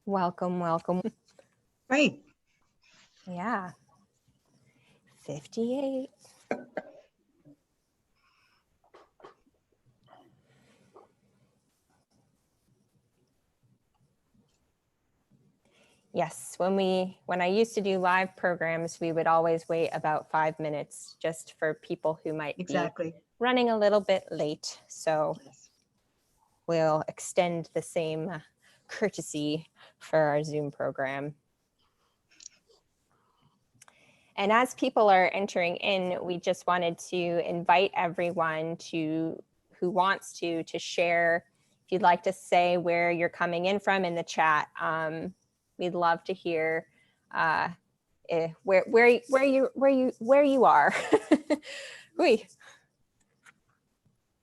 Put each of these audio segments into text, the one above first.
Welcome, welcome. Great. Yeah. 58. Yes, when I used to do live programs, we would always wait about 5 minutes just for people who might Exactly. be running a little bit late. So Yes. we'll extend the same courtesy for our Zoom program. And as people are entering in, we just wanted to invite everyone who wants to share. If you'd like to say where you're coming in from in the chat, we'd love to hear where you are.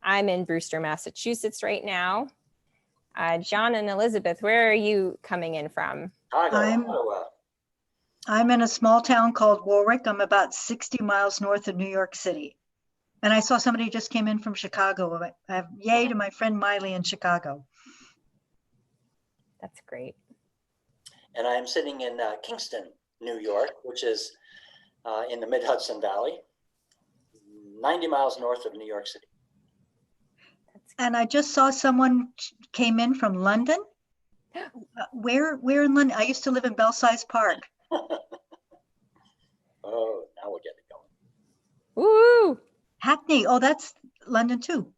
I'm in Brewster, Massachusetts right now. John and Elizabeth, where are you coming in from? I'm in a small town called Warwick. I'm about 60 miles north of New York City. And I saw somebody just came in from Chicago. Yay to my friend Miley in Chicago. That's great. And I'm sitting in Kingston, New York, which is in the mid-Hudson Valley, 90 miles north of New York City. And I just saw someone came in from London. Where in London? I used to live in Belsize Park. Oh, now we'll get it going. Woo! Hackney. Oh, that's London too.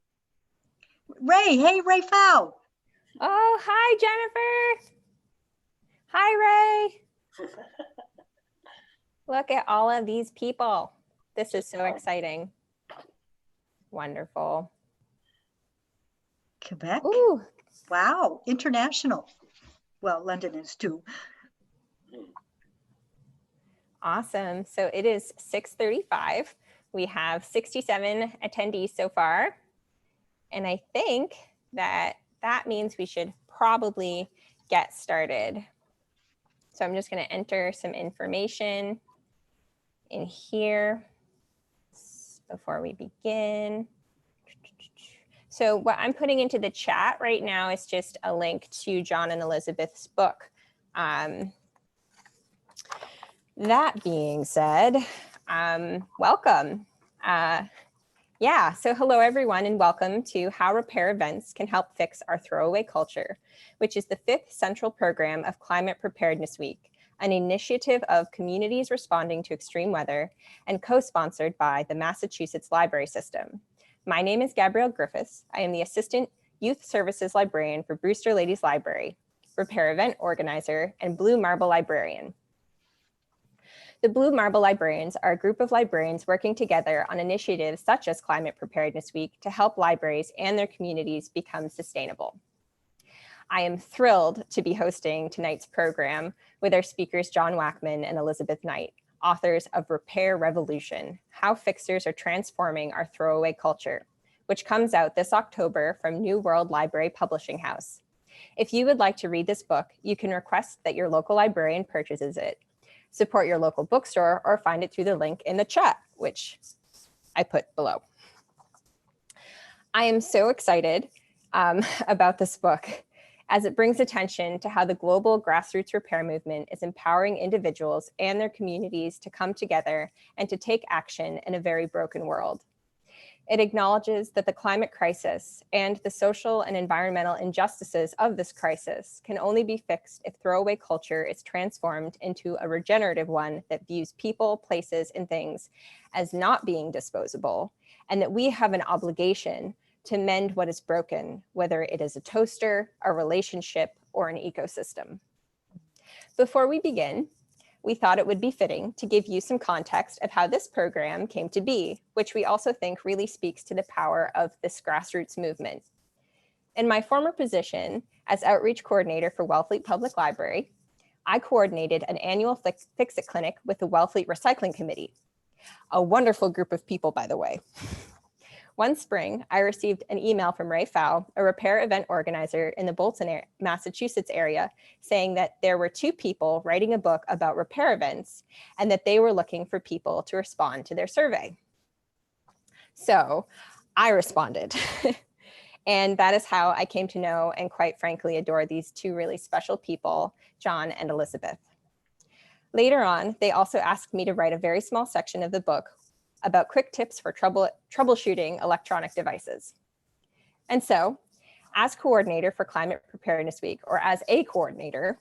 Ray. Hey, Ray Fow. Oh, hi, Jennifer. Hi, Ray. Look at all of these people. This is so exciting. Wonderful. Quebec. Ooh. Wow. International. Well, London is too. Awesome. So it is 6:35. We have 67 attendees so far. And I think that means we should probably get started. So I'm just going to enter some information in here before we begin. So what I'm putting into the chat right now is just a link to John and Elizabeth's book. That being said, welcome. So hello everyone and welcome to How Repair Events Can Help Fix Our Throwaway Culture, which is the 5th central program of Climate Preparedness Week, an initiative of communities responding to extreme weather and co-sponsored by the Massachusetts Library System. My name is Gabrielle Griffis. I am the Assistant Youth Services Librarian for Brewster Ladies Library, Repair Event Organizer, and Blue Marble Librarian. The Blue Marble Librarians are a group of librarians working together on initiatives such as Climate Preparedness Week to help libraries and their communities become sustainable. I am thrilled to be hosting tonight's program with our speakers John Wackman and Elizabeth Knight, authors of Repair Revolution, How Fixers Are Transforming Our Throwaway Culture, which comes out this October from New World Library Publishing House. If you would like to read this book, you can request that your local librarian purchases it. Support your local bookstore or find it through the link in the chat, which I put below. I am so excited about this book as it brings attention to how the global grassroots repair movement is empowering individuals and their communities to come together and to take action in a very broken world. It acknowledges that the climate crisis and the social and environmental injustices of this crisis can only be fixed if throwaway culture is transformed into a regenerative one that views people, places, and things as not being disposable, and that we have an obligation to mend what is broken, whether it is a toaster, a relationship, or an ecosystem. Before we begin, we thought it would be fitting to give you some context of how this program came to be, which we also think really speaks to the power of this grassroots movement. In my former position as outreach coordinator for Wellfleet Public Library, I coordinated an annual Fix-It clinic with the Wellfleet Recycling Committee, a wonderful group of people, by the way. One spring, I received an email from Ray Fow, a repair event organizer in the Bolton, Massachusetts area, saying that there were 2 people writing a book about repair events and that they were looking for people to respond to their survey. So I responded. And that is how I came to know and quite frankly adore these two really special people, John and Elizabeth. Later on, they also asked me to write a very small section of the book about quick tips for troubleshooting electronic devices. And so, as coordinator for Climate Preparedness Week, or as a coordinator,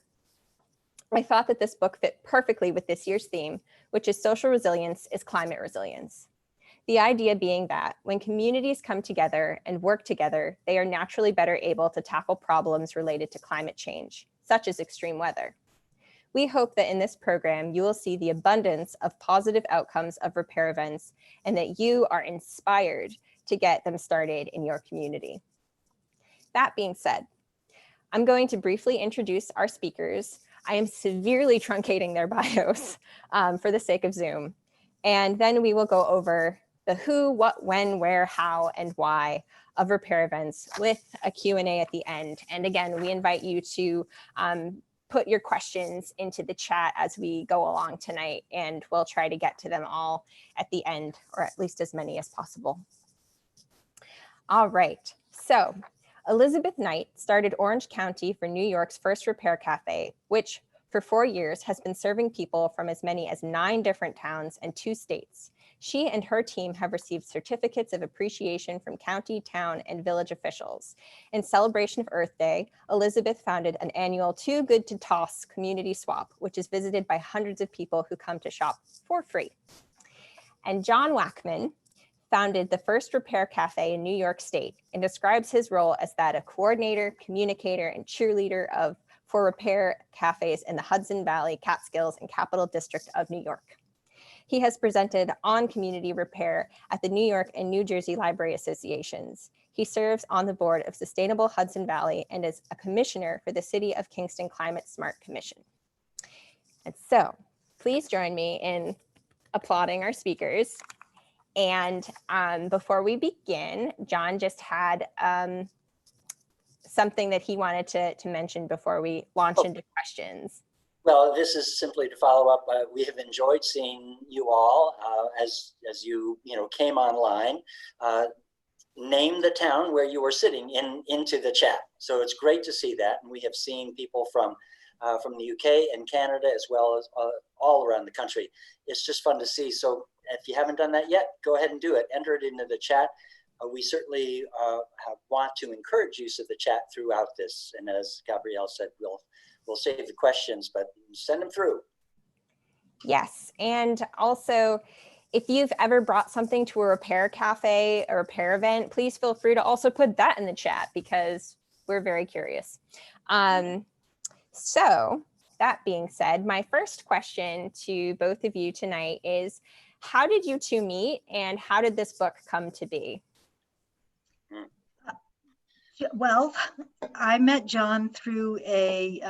I thought that this book fit perfectly with this year's theme, which is social resilience is climate resilience. The idea being that when communities come together and work together, they are naturally better able to tackle problems related to climate change, such as extreme weather. We hope that in this program, you will see the abundance of positive outcomes of repair events and that you are inspired to get them started in your community. That being said, I'm going to briefly introduce our speakers. I am severely truncating their bios for the sake of Zoom. And then we will go over the who, what, when, where, how, and why of repair events with a Q&A at the end. And again, we invite you to put your questions into the chat as we go along tonight, and we'll try to get to them all at the end, or at least as many as possible. All right, so Elizabeth Knight started Orange County for New York's first repair cafe, which for 4 years has been serving people from as many as 9 different towns and 2 states. She and her team have received certificates of appreciation from county, town, and village officials. In celebration of Earth Day, Elizabeth founded an annual Too Good to Toss community swap, which is visited by hundreds of people who come to shop for free. And John Wackman founded the first repair cafe in New York State and describes his role as that of coordinator, communicator, and cheerleader for repair cafes in the Hudson Valley, Catskills, and Capital District of New York. He has presented on community repair at the New York and New Jersey Library Associations. He serves on the board of Sustainable Hudson Valley and is a commissioner for the City of Kingston Climate Smart Commission. And so, please join me in applauding our speakers. And before we begin, John just had something that he wanted to mention before we launch into questions. Well, this is simply to follow up. We have enjoyed seeing you all as you came online. Name the town where you were sitting into the chat. So it's great to see that, and we have seen people from the UK and Canada as well as all around the country. It's just fun to see. So if you haven't done that yet, go ahead and do it. Enter it into the chat. We certainly want to encourage use of the chat throughout this. And as Gabrielle said, we'll save the questions, but send them through. Yes, and also, if you've ever brought something to a repair cafe or repair event, please feel free to also put that in the chat because we're very curious. So that being said, my first question to both of you tonight is, how did you two meet and how did this book come to be? Well, I met John through a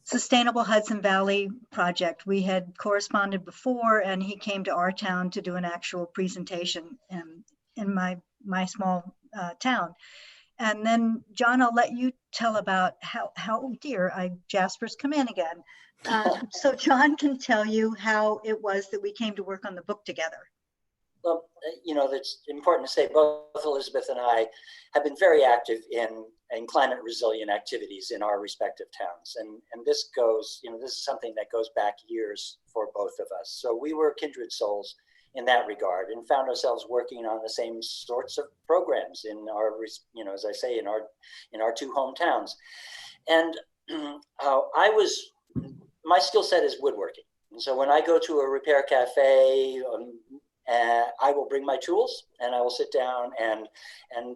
Sustainable Hudson Valley project. We had corresponded before, and he came to our town to do an actual presentation in my small town. And then, John, I'll let you tell about how oh dear, Jasper's come in again. So John can tell you how it was that we came to work on the book together. Well, that's important to say. Both Elizabeth and I have been very active in climate resilient activities in our respective towns. And this goes, this is something that goes back years for both of us. So we were kindred souls in that regard and found ourselves working on the same sorts of programs in our, as I say, in our 2 hometowns. And my skill set is woodworking. And so when I go to a repair cafe, I will bring my tools and I will sit down and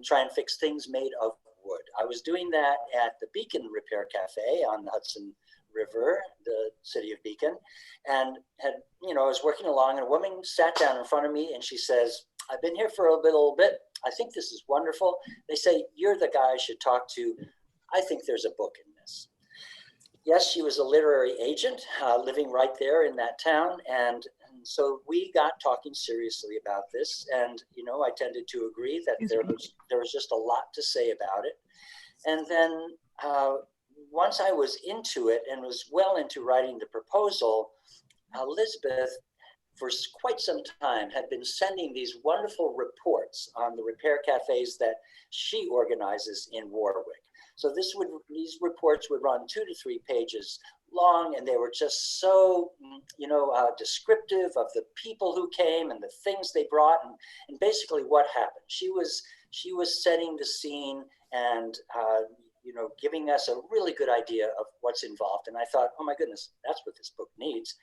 try and fix things made of wood. I was doing that at the Beacon Repair Cafe on the Hudson River, the city of Beacon, and I was working along and a woman sat down in front of me and she says, "I've been here for a little bit. I think this is wonderful. They say, you're the guy I should talk to. I think there's a book in this." Yes, she was a literary agent living right there in that town. And so we got talking seriously about this. And, I tended to agree that there was just a lot to say about it. And then once I was into it and was well into writing the proposal, Elizabeth for quite some time, had been sending these wonderful reports on the repair cafes that she organizes in Warwick. So these reports would run 2 to 3 pages long, and they were just so, descriptive of the people who came and the things they brought, and basically what happened. She was setting the scene and giving us a really good idea of what's involved. And I thought, oh my goodness, that's what this book needs.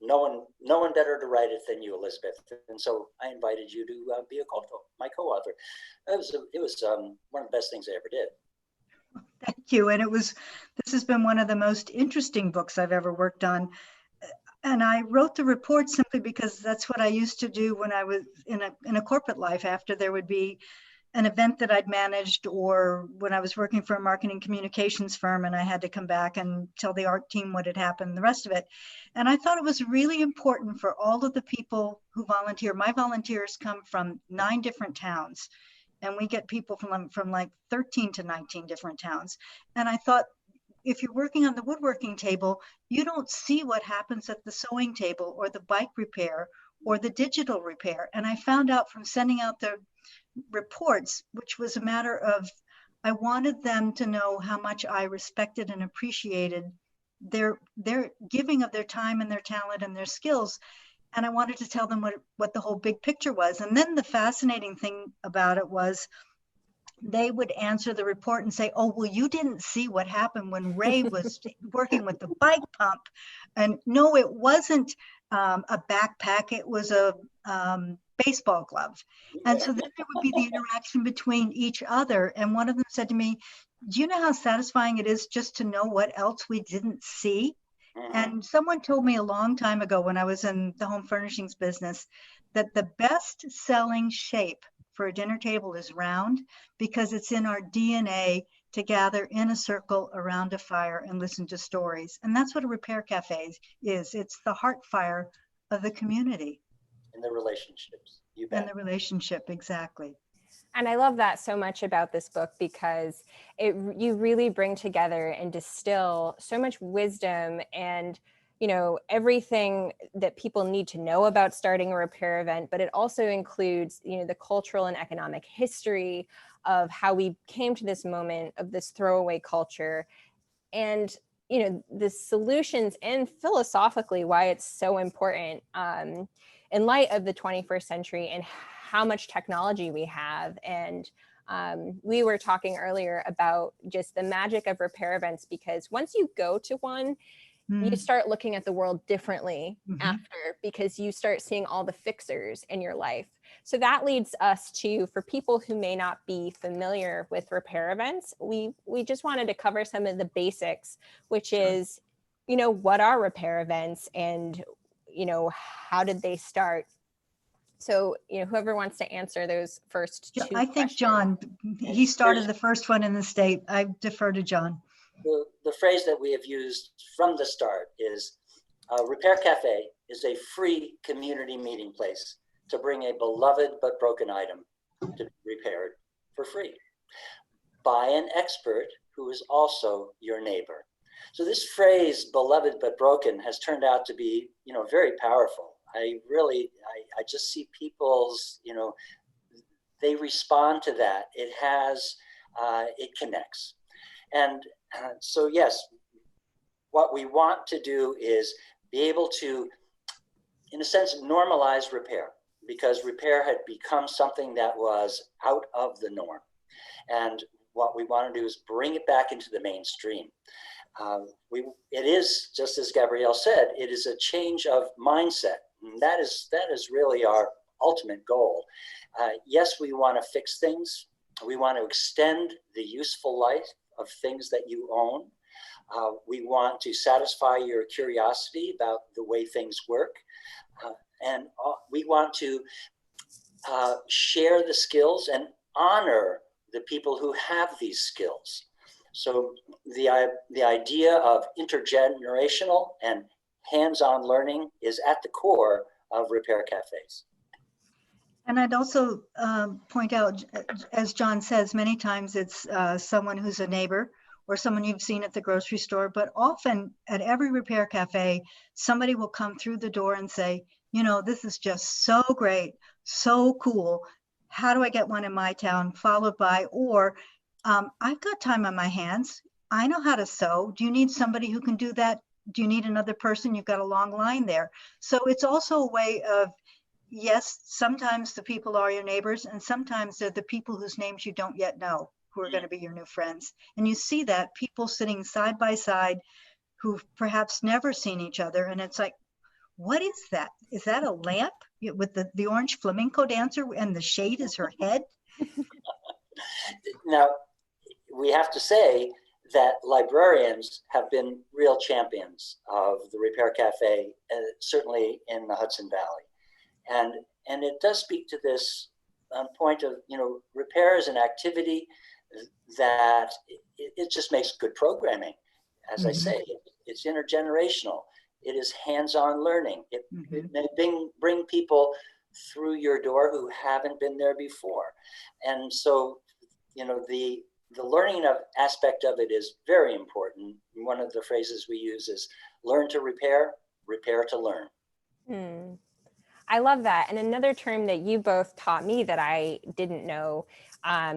No one better to write it than you, Elizabeth. And so I invited you to be my co-author. It was one of the best things I ever did. Thank you. And this has been one of the most interesting books I've ever worked on. And I wrote the report simply because that's what I used to do when I was in a corporate life, after there would be an event that I'd managed, or when I was working for a marketing communications firm and I had to come back and tell the art team what had happened, the rest of it. And I thought it was really important for all of the people who volunteer. My volunteers come from 9 different towns, and we get people from like 13 to 19 different towns. And I thought, if you're working on the woodworking table, you don't see what happens at the sewing table or the bike repair or the digital repair. And I found out from sending out the reports, which was a matter of, I wanted them to know how much I respected and appreciated their giving of their time and their talent and their skills. And I wanted to tell them what the whole big picture was. And then the fascinating thing about it was, they would answer the report and say, oh, well, you didn't see what happened when Ray was working with the bike pump. And no, it wasn't a backpack, it was a baseball glove. And so then there would be the interaction between each other. And one of them said to me, do you know how satisfying it is just to know what else we didn't see? And someone told me a long time ago, when I was in the home furnishings business, that the best selling shape for a dinner table is round, because it's in our DNA to gather in a circle around a fire and listen to stories. And that's what a repair cafe is. It's the heart fire of the community. And the relationships, you bet. And the relationship, exactly. And I love that so much about this book, because you really bring together and distill so much wisdom and everything that people need to know about starting a repair event, but it also includes, the cultural and economic history of how we came to this moment of this throwaway culture, and, the solutions, and philosophically why it's so important in light of the 21st century and how much technology we have. And we were talking earlier about just the magic of repair events, because once you go to one, you start looking at the world differently after, because you start seeing all the fixers in your life. So that leads us to, for people who may not be familiar with repair events, we just wanted to cover some of the basics, which is, what are repair events, and, how did they start? So, whoever wants to answer those first 2 I think questions. John, he started the first one in the state. I defer to John. The phrase that we have used from the start is, Repair Cafe is a free community meeting place to bring a beloved but broken item to be repaired for free by an expert who is also your neighbor. So this phrase, beloved but broken, has turned out to be, very powerful. I just see people's, they respond to that. It connects. And so, yes, what we want to do is be able to, in a sense, normalize repair, because repair had become something that was out of the norm. And what we want to do is bring it back into the mainstream. It is, just as Gabrielle said, it is a change of mindset. And that is really our ultimate goal. Yes, we want to fix things. We want to extend the useful life of things that you own. We want to satisfy your curiosity about the way things work. And we want to share the skills and honor the people who have these skills. So the idea of intergenerational and hands-on learning is at the core of repair cafes. And I'd also point out, as John says, many times it's someone who's a neighbor or someone you've seen at the grocery store, but often at every repair cafe, somebody will come through the door and say, this is just so great, so cool. How do I get one in my town? Followed by, or I've got time on my hands. I know how to sew. Do you need somebody who can do that? Do you need another person? You've got a long line there. So it's also a way of, yes, sometimes the people are your neighbors, and sometimes they're the people whose names you don't yet know who are going to be your new friends. And you see that people sitting side by side who've perhaps never seen each other. And it's like, what is that? Is that a lamp with the orange flamenco dancer and the shade is her head? Now, we have to say that librarians have been real champions of the Repair Cafe, certainly in the Hudson Valley. And it does speak to this point of, repair is an activity that it just makes good programming. As I say, it's intergenerational. It is hands-on learning. It may bring people through your door who haven't been there before. And so, the learning aspect of it is very important. One of the phrases we use is learn to repair, repair to learn. I love that. And another term that you both taught me that I didn't know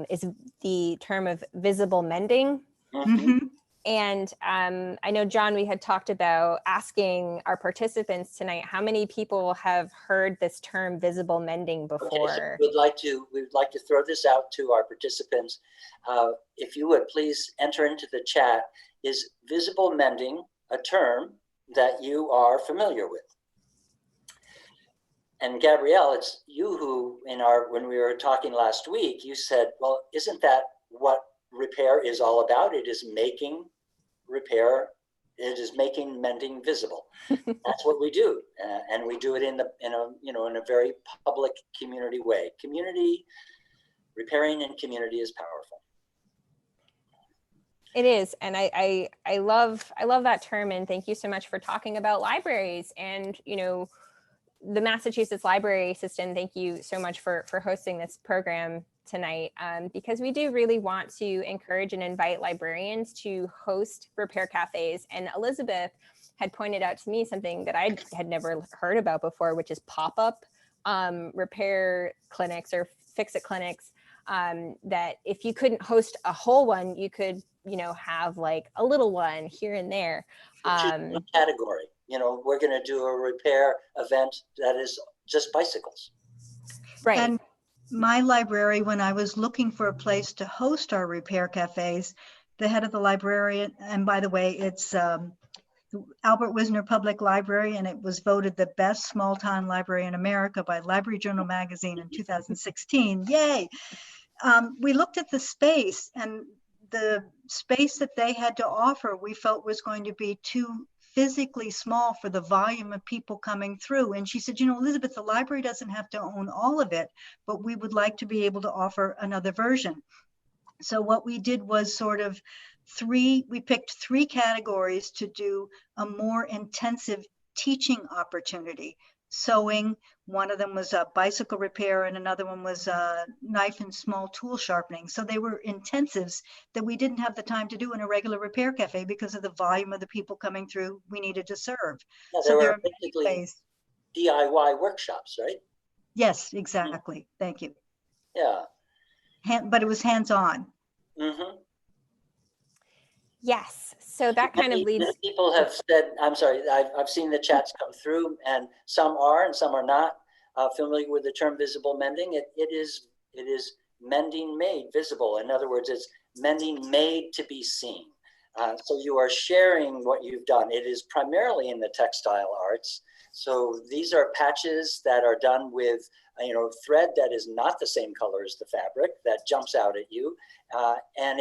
is the term of visible mending. And I know, John, we had talked about asking our participants tonight, how many people have heard this term visible mending before? Okay, so we'd like to throw this out to our participants. If you would please enter into the chat, is visible mending a term that you are familiar with? And Gabrielle, it's you who, when we were talking last week, you said, well, isn't that what repair is all about? It is making repair, it is making mending visible. That's what we do, and we do it in a very public community way. Repairing in community is powerful. It is, and I love that term, and thank you so much for talking about libraries and the Massachusetts Library System. Thank you so much for hosting this program tonight, because we do really want to encourage and invite librarians to host repair cafes. And Elizabeth had pointed out to me something that I had never heard about before, which is pop-up repair clinics or fix-it clinics, that if you couldn't host a whole one, you could have like a little one here and there. Category. We're going to do a repair event that is just bicycles. Right. And my library, when I was looking for a place to host our repair cafes, the head of the librarian, and by the way, it's Albert Wisner Public Library, and it was voted the best small town library in America by Library Journal magazine in 2016. Yay! We looked at the space, and the space that they had to offer, we felt was going to be too physically small for the volume of people coming through. And she said, Elizabeth, the library doesn't have to own all of it, but we would like to be able to offer another version. So what we did was we picked 3 categories to do a more intensive teaching opportunity. Sewing, one of them was a bicycle repair, and another one was knife and small tool sharpening. So they were intensives that we didn't have the time to do in a regular repair cafe because of the volume of the people coming through we needed to serve. Yeah, so there are basically ways. DIY workshops, right? Yes, exactly. Thank you. Yeah. But it was hands-on. Yes. So that kind of leads. People have said, I'm sorry, I've seen the chats come through, and some are and some are not familiar with the term visible mending. It is mending made visible. In other words, it's mending made to be seen. So you are sharing what you've done. It is primarily in the textile arts. So these are patches that are done with thread that is not the same color as the fabric that jumps out at you, and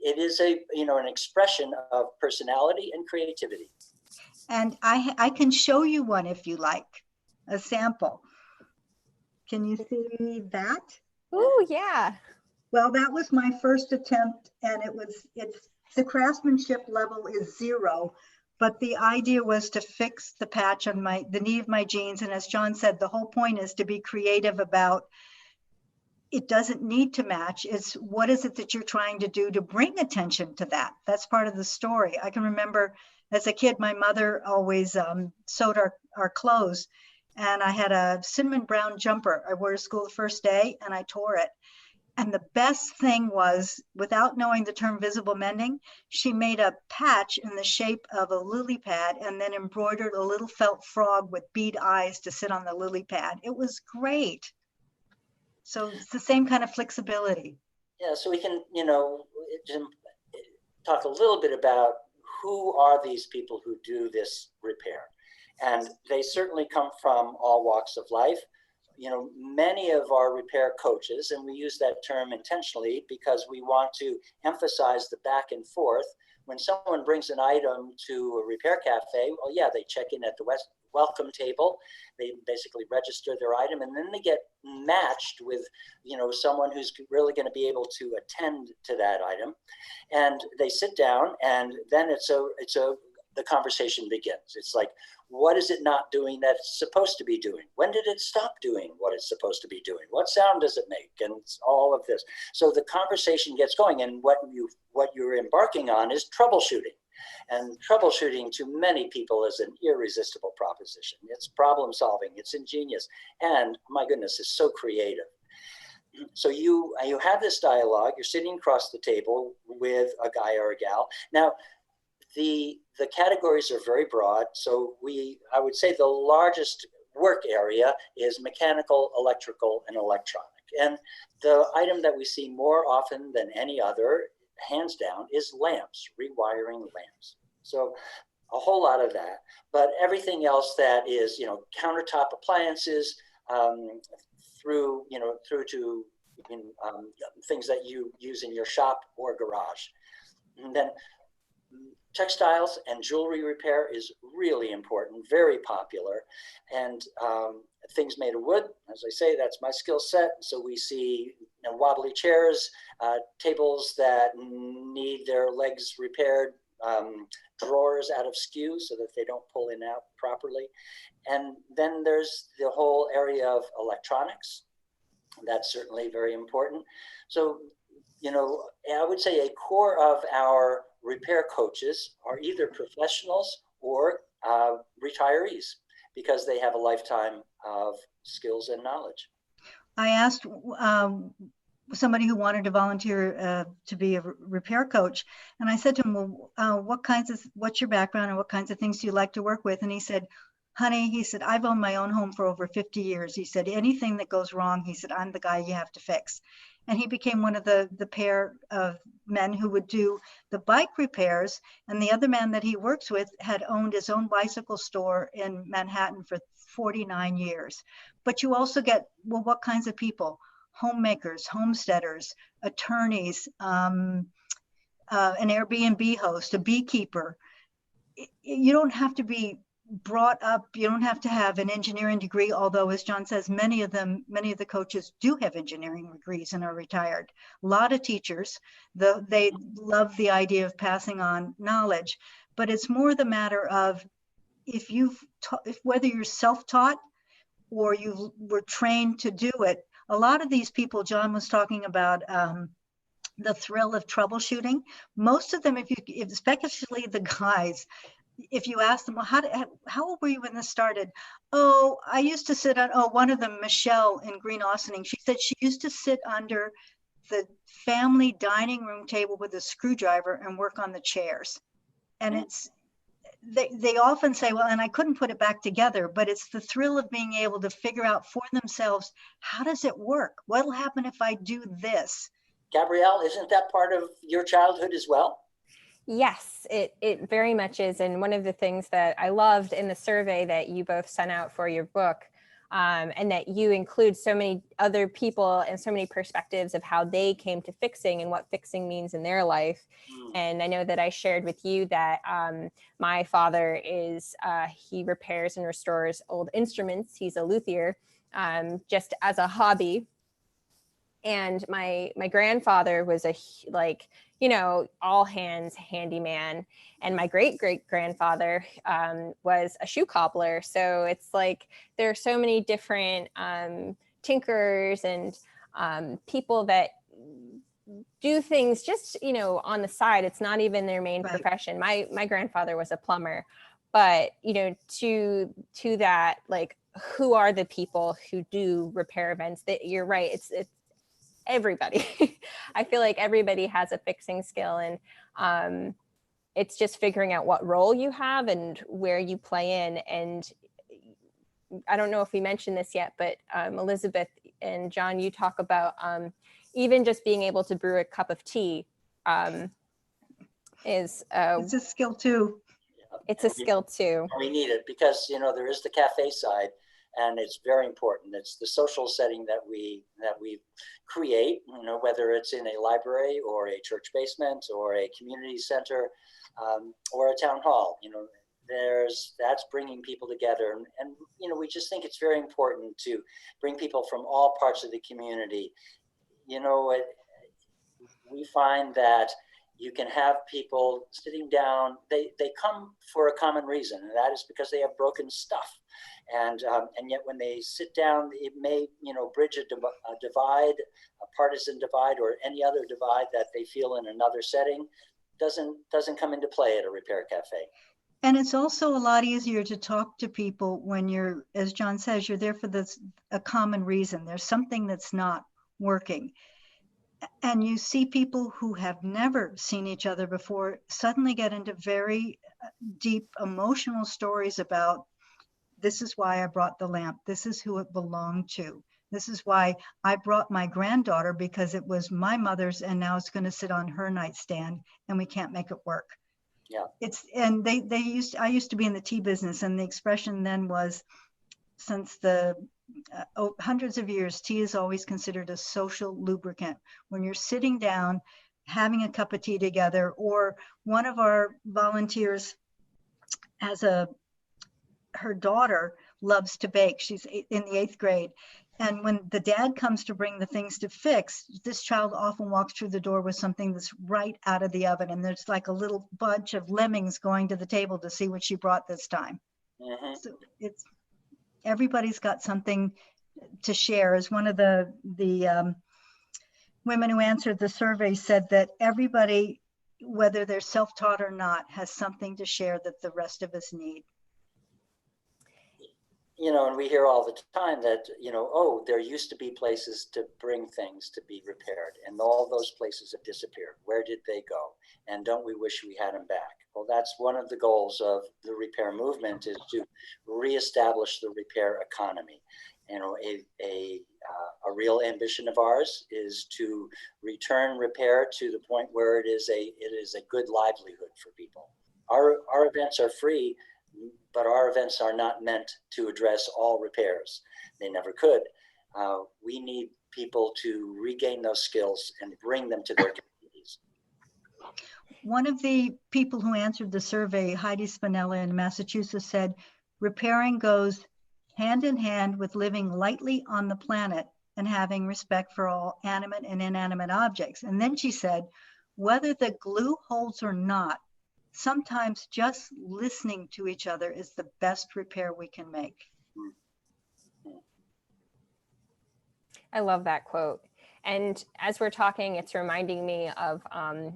it is an expression of personality and creativity. And I can show you one if you like, a sample. Can you see that? Oh, yeah. Well, that was my first attempt, and the craftsmanship level is 0, but the idea was to fix the patch on the knee of my jeans. And as John said, the whole point is to be creative about it doesn't need to match. It's what is it that you're trying to do to bring attention to that? That's part of the story. I can remember as a kid, my mother always sewed our clothes. and I had a cinnamon brown jumper. I wore to school the first day and I tore it. And the best thing was, without knowing the term visible mending, she made a patch in the shape of a lily pad and then embroidered a little felt frog with bead eyes to sit on the lily pad. It was great. So it's the same kind of flexibility. Yeah, so we can, talk a little bit about who are these people who do this repair. And they certainly come from all walks of life. Many of our repair coaches, and we use that term intentionally because we want to emphasize the back and forth. When someone brings an item to a repair cafe, well, yeah, they check in at the welcome table. They basically register their item, and then they get matched with, someone who's really going to be able to attend to that item. And they sit down, and then the conversation begins. It's like, what is it not doing that it's supposed to be doing? When did it stop doing what it's supposed to be doing? What sound does it make? And all of this. So the conversation gets going, and what you're embarking on is troubleshooting. And troubleshooting to many people is an irresistible proposition. It's problem solving, it's ingenious, and my goodness, it's so creative. So you have this dialogue, you're sitting across the table with a guy or a gal. Now, the categories are very broad. So I would say the largest work area is mechanical, electrical, and electronic. And the item that we see more often than any other, hands down, is lamps, rewiring lamps. So a whole lot of that, but everything else that is, countertop appliances, through to things that you use in your shop or garage. And then textiles and jewelry repair is really important, very popular. And things made of wood, as I say, that's my skill set. So we see wobbly chairs, tables that need their legs repaired, drawers out of skew so that they don't pull in out properly. And then there's the whole area of electronics. That's certainly very important. So, I would say a core of our repair coaches are either professionals or retirees because they have a lifetime of skills and knowledge. I asked somebody who wanted to volunteer to be a repair coach, and I said to him, well, what's your background and what kinds of things do you like to work with? And he said, honey, he said, I've owned my own home for over 50 years. He said, anything that goes wrong, he said, I'm the guy you have to fix. And he became one of the pair of men who would do the bike repairs. And the other man that he works with had owned his own bicycle store in Manhattan for 49 years. But you also get, well, what kinds of people? Homemakers, homesteaders, attorneys, an Airbnb host, a beekeeper. You don't have to be brought up, you don't have to have an engineering degree, although as John says, many of the coaches do have engineering degrees and are retired. A lot of teachers, they love the idea of passing on knowledge, but it's more the matter of whether you're self-taught or you were trained to do it. A lot of these people, John was talking about the thrill of troubleshooting. Most of them, especially the guys, if you ask them, well, how old were you when this started? Oh, I used to sit on, one of them, Michelle in Green Austining, she said she used to sit under the family dining room table with a screwdriver and work on the chairs. And they often say, well, and I couldn't put it back together, but it's the thrill of being able to figure out for themselves, how does it work? What'll happen if I do this? Gabrielle, isn't that part of your childhood as well? Yes, it very much is. And one of the things that I loved in the survey that you both sent out for your book, and that you include so many other people and so many perspectives of how they came to fixing and what fixing means in their life. And I know that I shared with you that my father he repairs and restores old instruments. He's a luthier, just as a hobby. And my grandfather was all hands handyman. And my great-great-grandfather was a shoe cobbler. So it's like there are so many different tinkerers and people that do things just, on the side. It's not even their main profession. My grandfather was a plumber, but, to that, like, who are the people who do repair events. That you're right, it's everybody. I feel like everybody has a fixing skill, and it's just figuring out what role you have and where you play in. And I don't know if we mentioned this yet, but Elizabeth and John, you talk about even just being able to brew a cup of tea is It's a skill too. it's a skill too. We need it because, you know, there is the cafe side, and it's very important. It's the social setting that we create, you know, whether it's in a library or a church basement or a community center or a town hall. You know, that's bringing people together, and you know, we just think it's very important to bring people from all parts of the community. You know, we find that you can have people sitting down, they come for a common reason, and that is because they have broken stuff. And yet when they sit down, it may, you know, bridge a divide, a partisan divide, or any other divide that they feel in another setting doesn't come into play at a repair cafe. And it's also a lot easier to talk to people when you're, as John says, you're there for a common reason. There's something that's not working. And you see people who have never seen each other before suddenly get into very deep emotional stories about, this is why I brought the lamp. This is who it belonged to. This is why I brought my granddaughter, because it was my mother's and now it's going to sit on her nightstand and we can't make it work. Yeah. And I used to be in the tea business, and the expression then was, since the hundreds of years, tea is always considered a social lubricant. When you're sitting down, having a cup of tea together, or one of our volunteers has her daughter loves to bake. She's in the 8th grade. And when the dad comes to bring the things to fix, this child often walks through the door with something that's right out of the oven. And there's like a little bunch of lemmings going to the table to see what she brought this time. Mm-hmm. So everybody's got something to share. As one of the women who answered the survey said, that everybody, whether they're self-taught or not, has something to share that the rest of us need. You know, and we hear all the time that, you know, oh, there used to be places to bring things to be repaired, and all those places have disappeared. Where did they go? And don't we wish we had them back? Well, that's one of the goals of the repair movement, is to reestablish the repair economy. You know, a real ambition of ours is to return repair to the point where it is a good livelihood for people. Our events are free, but our events are not meant to address all repairs. They never could. We need people to regain those skills and bring them to their communities. One of the people who answered the survey, Heidi Spinella in Massachusetts, said, repairing goes hand in hand with living lightly on the planet and having respect for all animate and inanimate objects. And then she said, whether the glue holds or not, sometimes just listening to each other is the best repair we can make. I love that quote. And as we're talking, it's reminding me of,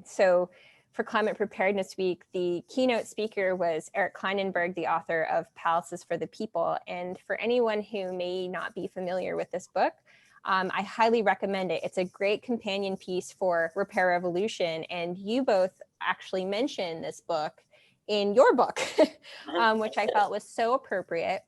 so for Climate Preparedness Week, the keynote speaker was Eric Kleinenberg, the author of Palaces for the People. And for anyone who may not be familiar with this book, I highly recommend it. It's a great companion piece for Repair Revolution. And you both actually mentioned this book in your book, which I felt was so appropriate.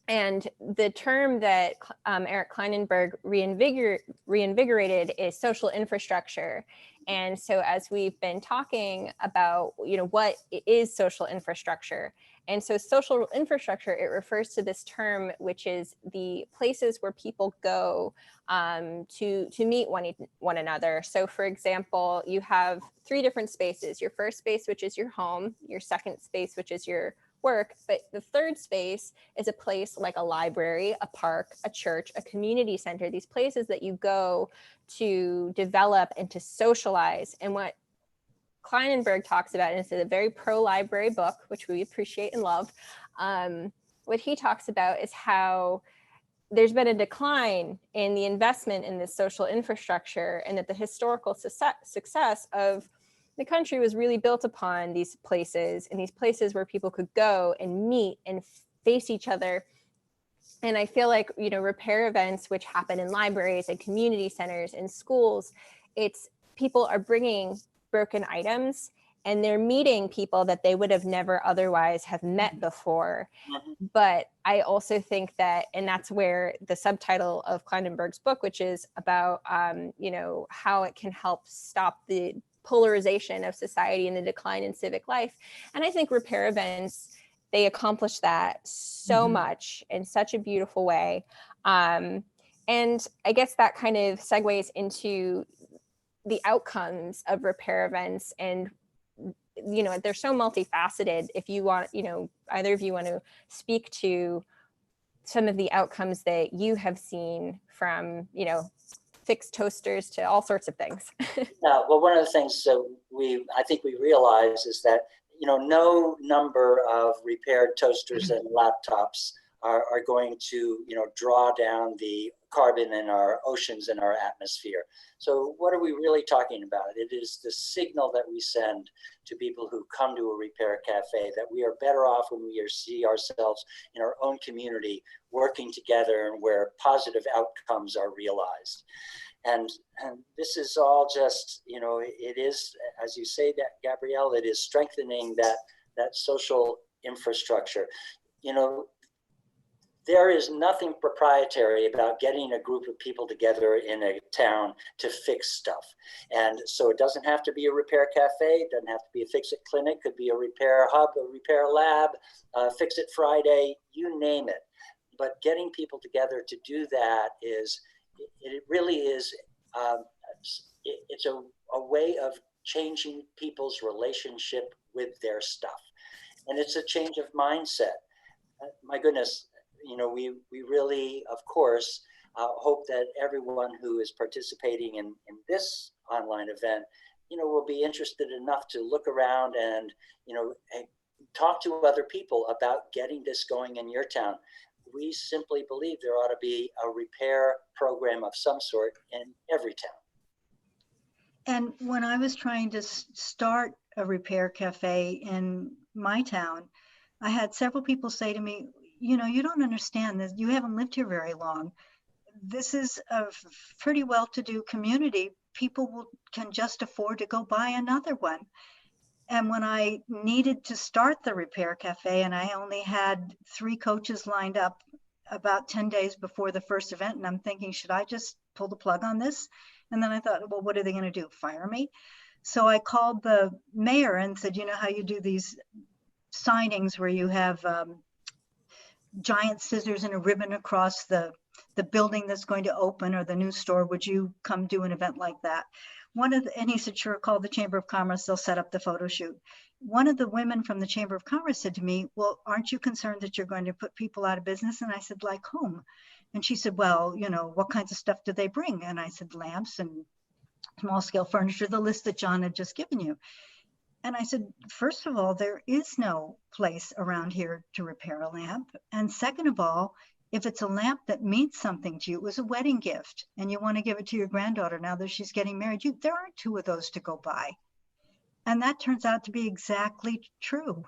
And the term that Eric Kleinenberg reinvigorated is social infrastructure. And so as we've been talking about, you know, what is social infrastructure? And so social infrastructure, it refers to this term, which is the places where people go to meet one another. So for example, you have 3 different spaces: your first space, which is your home; your second space, which is your work; but the third space is a place like a library, a park, a church, a community center, these places that you go to develop and to socialize. And what Kleinenberg talks about, and it's a very pro-library book, which we appreciate and love, what he talks about is how there's been a decline in the investment in this social infrastructure, and that the historical success of the country was really built upon these places, and these places where people could go and meet and face each other And I feel like, repair events, which happen in libraries and community centers and schools, it's people are bringing broken items and they're meeting people that they would have never otherwise have met before. Mhm. But I also think that, and that's where the subtitle of Kleinenberg's book, which is about, how it can help stop the polarization of society and the decline in civic life. And I think repair events, they accomplish that so much in such a beautiful way. And I guess that kind of segues into the outcomes of repair events. And, they're so multifaceted. If you want, either of you want to speak to some of the outcomes that you have seen from, fixed toasters to all sorts of things. Yeah, well, one of the things that I think we realize is that, no number of repaired toasters and laptops are going to, draw down the carbon in our oceans and our atmosphere. So what are we really talking about? It is the signal that we send to people who come to a repair cafe that we are better off when we see ourselves in our own community working together and where positive outcomes are realized. And this is all just, it is, as you say, that Gabrielle, it is strengthening that social infrastructure. There is nothing proprietary about getting a group of people together in a town to fix stuff. And so it doesn't have to be a repair cafe, it doesn't have to be a fix-it clinic, could be a repair hub, a repair lab, Fix-It Friday, you name it. But getting people together to do that it really is, it's a way of changing people's relationship with their stuff. And it's a change of mindset. My goodness, we really, of course, hope that everyone who is participating in this online event, will be interested enough to look around and, talk to other people about getting this going in your town. We simply believe there ought to be a repair program of some sort in every town. And when I was trying to start a repair cafe in my town, I had several people say to me, you don't understand this. You haven't lived here very long. This is a pretty well-to-do community. People can just afford to go buy another one. And when I needed to start the repair cafe, and I only had 3 coaches lined up about 10 days before the first event, and I'm thinking, should I just pull the plug on this? And then I thought, well, what are they going to do? Fire me? So I called the mayor and said, how you do these signings where you have giant scissors and a ribbon across the building that's going to open or the new store. Would you come do an event like that? And he said, sure, call the Chamber of Commerce. They'll set up the photo shoot. One of the women from the Chamber of Commerce said to me, well, aren't you concerned that you're going to put people out of business? And I said, like whom? And she said, well, what kinds of stuff do they bring? And I said, lamps and small scale furniture, the list that John had just given you. And I said, first of all, there is no place around here to repair a lamp. And second of all, if it's a lamp that means something to you, it was a wedding gift, and you want to give it to your granddaughter now that she's getting married, there aren't 2 of those to go buy. And that turns out to be exactly true.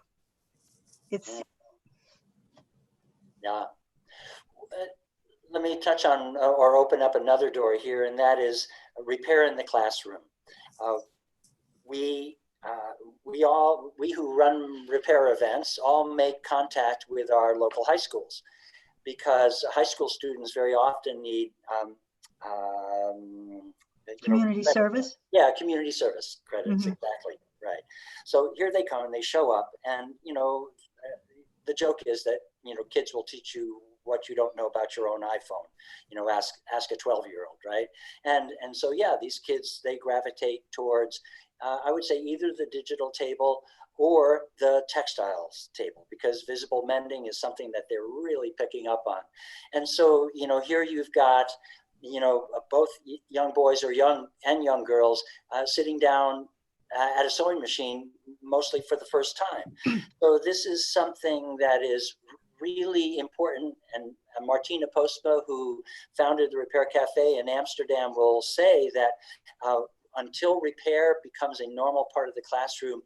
It's. Yeah. Let me touch on or open up another door here, and that is repair in the classroom. We who run repair events all make contact with our local high schools, because high school students very often need Community service? Yeah, community service credits, exactly, right. So here they come and they show up, and the joke is that kids will teach you what you don't know about your own iPhone. Ask a 12-year-old, right? And so yeah, these kids, they gravitate towards I would say either the digital table or the textiles table, because visible mending is something that they're really picking up on. And so, here you've got, both young boys or young girls sitting down at a sewing machine, mostly for the first time. So this is something that is really important. And Martina Postma, who founded the Repair Cafe in Amsterdam, will say that until repair becomes a normal part of the classroom,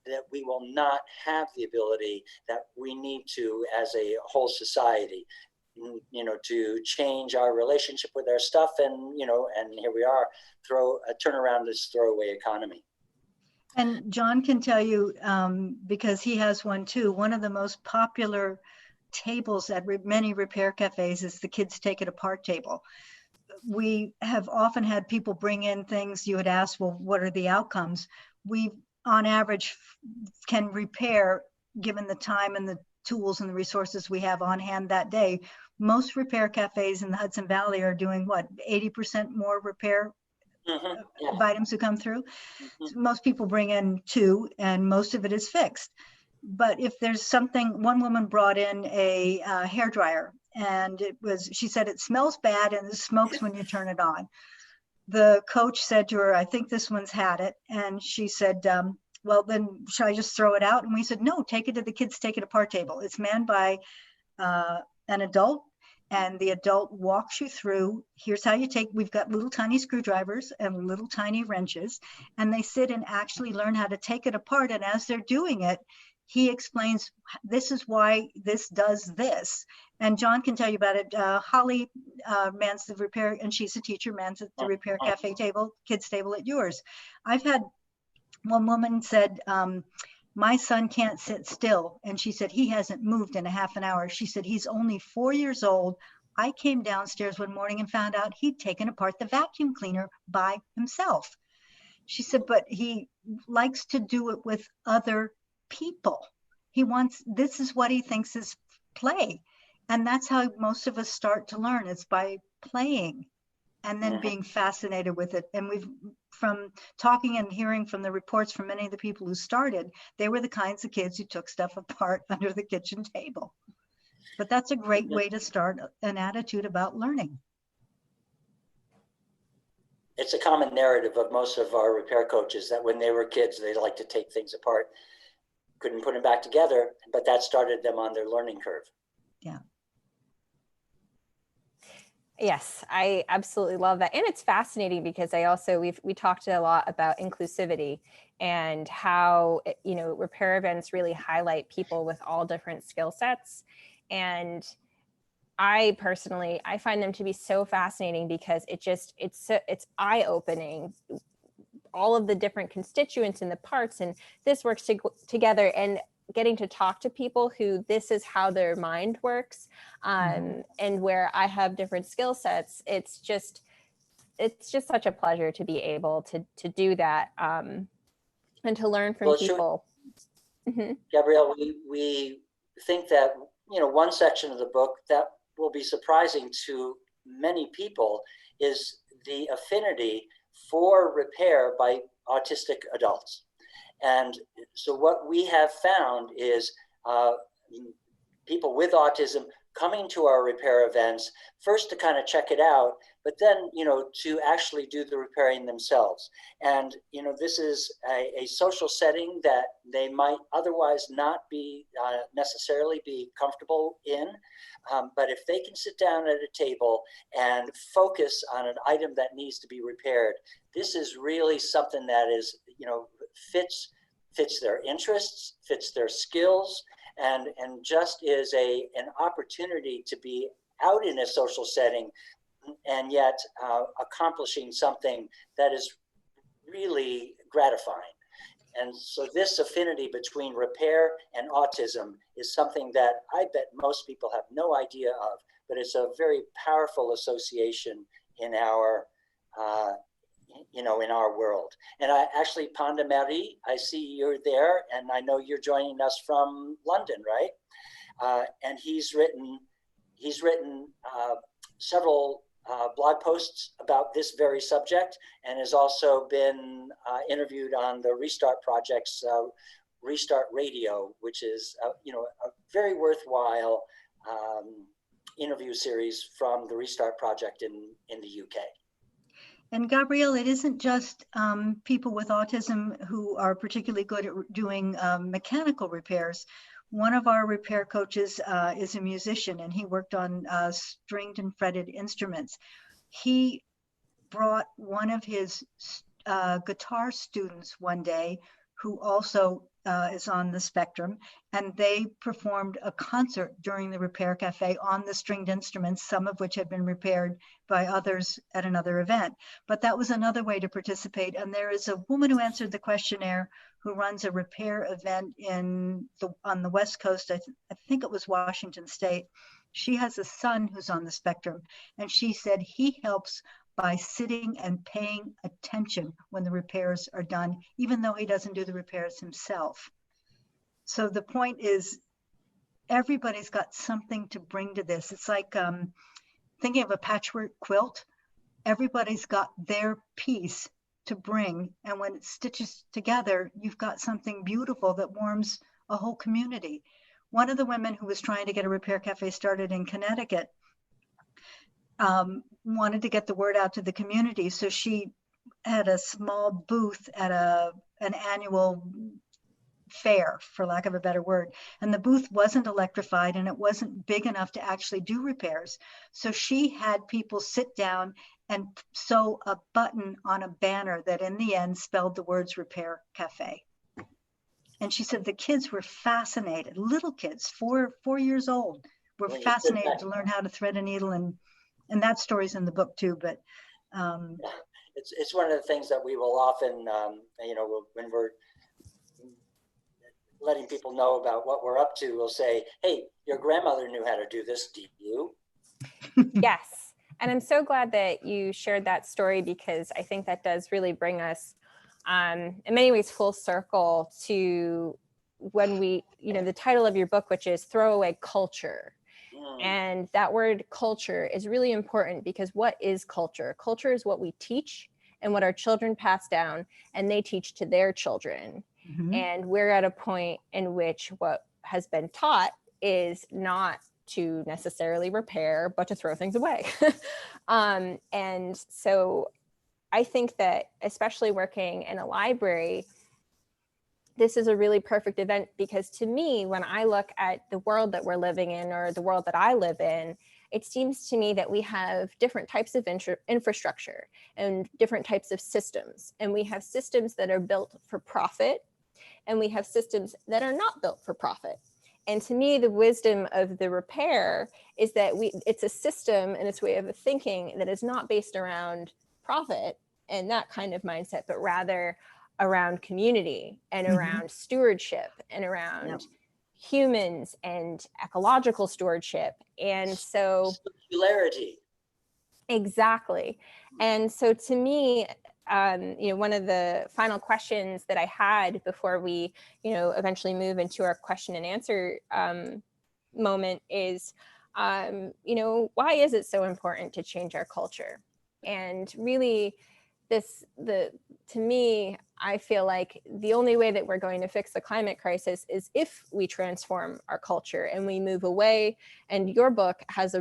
that we will not have the ability that we need to as a whole society. to change our relationship with our stuff, and here we are, turn around this throwaway economy. And John can tell you, because he has one too, one of the most popular tables at many repair cafes is the kids take it apart table. We have often had people bring in things. You had asked, well, what are the outcomes? We, on average, can repair, given the time and the tools and the resources we have on hand that day. Most repair cafes in the Hudson Valley are doing what, 80% more repair of items who come through. So most people bring in 2, and most of it is fixed. But if there's something, one woman brought in a hairdryer, and she said it smells bad and it smokes when you turn it on. The coach said to her, I think this one's had it. And she said, well, then should I just throw it out? And we said, no, take it to the kids take it apart table. It's manned by an adult, and the adult walks you through. Here's how you we've got little tiny screwdrivers and little tiny wrenches, and they sit and actually learn how to take it apart. And as they're doing it, he explains, this is why this does this. And John can tell you about it. Holly mans the repair, and she's a teacher, mans the repair cafe table, kids table at yours. I've had one woman said, my son can't sit still. And she said, he hasn't moved in a half an hour. She said, he's only 4 years old. I came downstairs one morning and found out he'd taken apart the vacuum cleaner by himself. She said, but he likes to do it with other people. This is what he thinks is play. And that's how most of us start to learn. It's by playing and then being fascinated with it. And from talking and hearing from the reports from many of the people who started, they were the kinds of kids who took stuff apart under the kitchen table. But that's a great way to start an attitude about learning. It's a common narrative of most of our repair coaches that when they were kids, they like to take things apart, couldn't put them back together, but that started them on their learning curve. Yeah. Yes, I absolutely love that. And it's fascinating because we talked a lot about inclusivity and how, repair events really highlight people with all different skill sets. And I find them to be so fascinating because it's eye-opening, all of the different constituents and the parts, and this works together, and getting to talk to people who this is how their mind works, and where I have different skill sets. It's just such a pleasure to be able to do that, and to learn from people. Sure. Gabrielle, we think that one section of the book that will be surprising to many people is the affinity for repair by autistic adults. And so what we have found is people with autism coming to our repair events, first to kind of check it out, but then, to actually do the repairing themselves. And, this is a social setting that they might otherwise not be necessarily be comfortable in. But if they can sit down at a table and focus on an item that needs to be repaired, this is really something that is, fits their interests, fits their skills, and just is an opportunity to be out in a social setting and yet accomplishing something that is really gratifying. And so this affinity between repair and autism is something that I bet most people have no idea of, but it's a very powerful association in our in our world. And Panda Marie, I see you're there, and I know you're joining us from London, right? And he's written several blog posts about this very subject, and has also been interviewed on the Restart Project's Restart Radio, which is a very worthwhile interview series from the Restart Project in the UK. And Gabrielle, it isn't just people with autism who are particularly good at doing mechanical repairs. One of our repair coaches is a musician, and he worked on stringed and fretted instruments. He brought one of his guitar students one day who also is on the spectrum, and they performed a concert during the Repair Cafe on the stringed instruments, some of which had been repaired by others at another event. But that was another way to participate. And there is a woman who answered the questionnaire who runs a repair event on the West Coast. I think it was Washington State. She has a son who's on the spectrum, and she said he helps by sitting and paying attention when the repairs are done, even though he doesn't do the repairs himself. So the point is, everybody's got something to bring to this. It's like thinking of a patchwork quilt. Everybody's got their piece to bring, and when it stitches together, you've got something beautiful that warms a whole community. One of the women who was trying to get a repair cafe started in Connecticut wanted to get the word out to the community. So she had a small booth at an annual fair, for lack of a better word. And the booth wasn't electrified and it wasn't big enough to actually do repairs. So she had people sit down and sew a button on a banner that in the end spelled the words Repair Cafe. And she said the kids were fascinated, little kids, four years old, were fascinated to learn how to thread a needle, and that story's in the book too. But it's one of the things that we will often, when we're letting people know about what we're up to, we'll say, "Hey, your grandmother knew how to do this. Do you?" Yes, and I'm so glad that you shared that story, because I think that does really bring us, in many ways, full circle to when we, the title of your book, which is Throwaway Culture. And that word culture is really important, because what is culture? Culture is what we teach and what our children pass down and they teach to their children. Mm-hmm. And we're at a point in which what has been taught is not to necessarily repair, but to throw things away. And so I think that, especially working in a library, this is a really perfect event, because to me, when I look at the world that we're living in, or the world that I live in, it seems to me that we have different types of infrastructure and different types of systems. And we have systems that are built for profit, and we have systems that are not built for profit. And to me, the wisdom of the repair is that it's a system and its way of thinking that is not based around profit and that kind of mindset, but rather around community and around stewardship and around humans and ecological stewardship. And so circularity. Exactly. And so to me, one of the final questions that I had before we, eventually move into our question and answer moment is, why is it so important to change our culture? And really, to me, I feel like the only way that we're going to fix the climate crisis is if we transform our culture and we move away. And your book has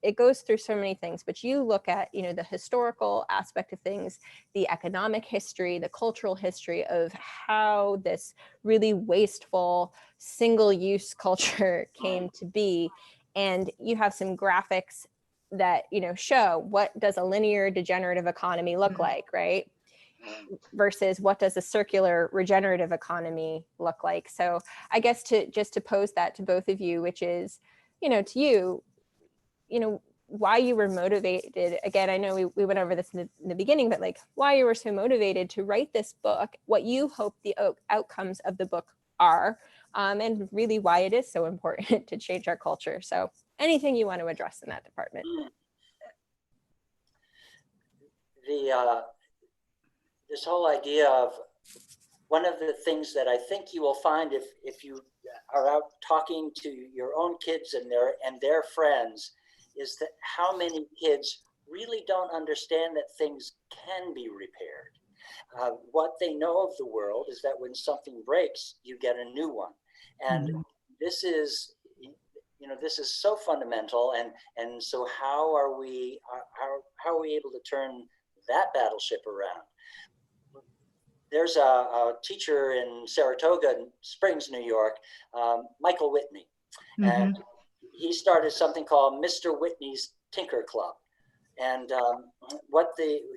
it goes through so many things, but you look at, the historical aspect of things, the economic history, the cultural history of how this really wasteful single-use culture came to be. And you have some graphics that, show what does a linear degenerative economy look like, right? Versus what does a circular regenerative economy look like? So I guess to pose that to both of you, which is, to you, why you were motivated. Again, I know we went over this in the beginning, but like why you were so motivated to write this book, what you hope the outcomes of the book are, and really why it is so important to change our culture. So anything you want to address in that department? This whole idea of one of the things that I think you will find if you are out talking to your own kids and their friends is that how many kids really don't understand that things can be repaired. What they know of the world is that when something breaks, you get a new one. And this is so fundamental. And so how are we able to turn that battleship around? There's a teacher in Saratoga Springs, New York, Michael Whitney, and he started something called Mr. Whitney's Tinker Club. And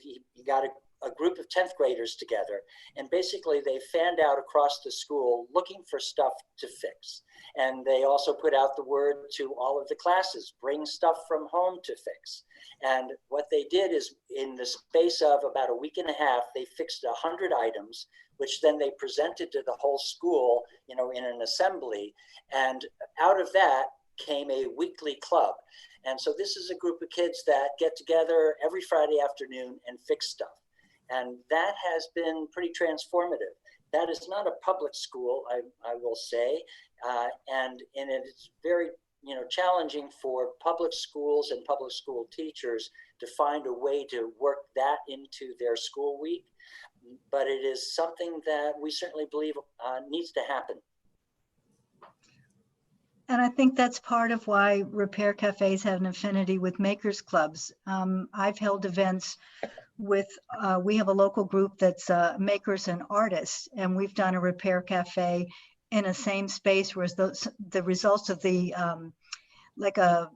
he got a a group of 10th graders together, and basically they fanned out across the school looking for stuff to fix. And they also put out the word to all of the classes, bring stuff from home to fix. And what they did is, in the space of about a week and a half, they fixed 100 items, which then they presented to the whole school, you know, in an assembly. And out of that came a weekly club. And so this is a group of kids that get together every Friday afternoon and fix stuff. And that has been pretty transformative. That is not a public school, I will say. And it's very, you know, challenging for public schools and public school teachers to find a way to work that into their school week. But it is something that we certainly believe needs to happen. And I think that's part of why repair cafes have an affinity with makers clubs. I've held events with, we have a local group that's makers and artists, and we've done a repair cafe in a same space, whereas the results of the, like a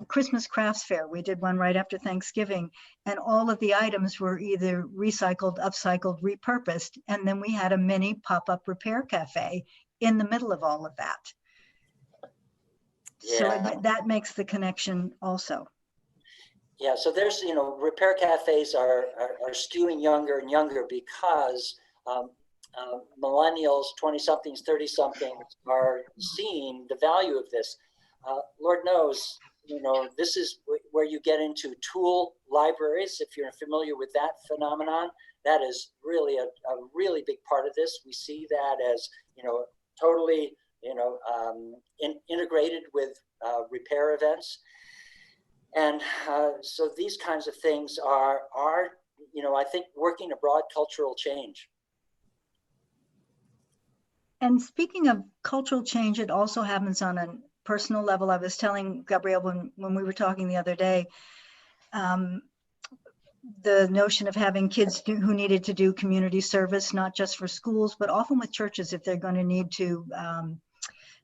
Christmas crafts fair, we did one right after Thanksgiving, and all of the items were either recycled, upcycled, repurposed, and then we had a mini pop-up repair cafe in the middle of all of that. Yeah. So that makes the connection also. Yeah, so there's, you know, repair cafes are skewing younger and younger because millennials, 20-somethings, 30-somethings are seeing the value of this. Lord knows, you know, this is where you get into tool libraries. If you're familiar with that phenomenon, that is really a really big part of this. We see that as, you know, totally, you know, integrated with repair events. And so these kinds of things are, you know, I think working a broad cultural change. And speaking of cultural change, it also happens on a personal level. I was telling Gabrielle when we were talking the other day, the notion of having kids who needed to do community service, not just for schools, but often with churches if they're going to need to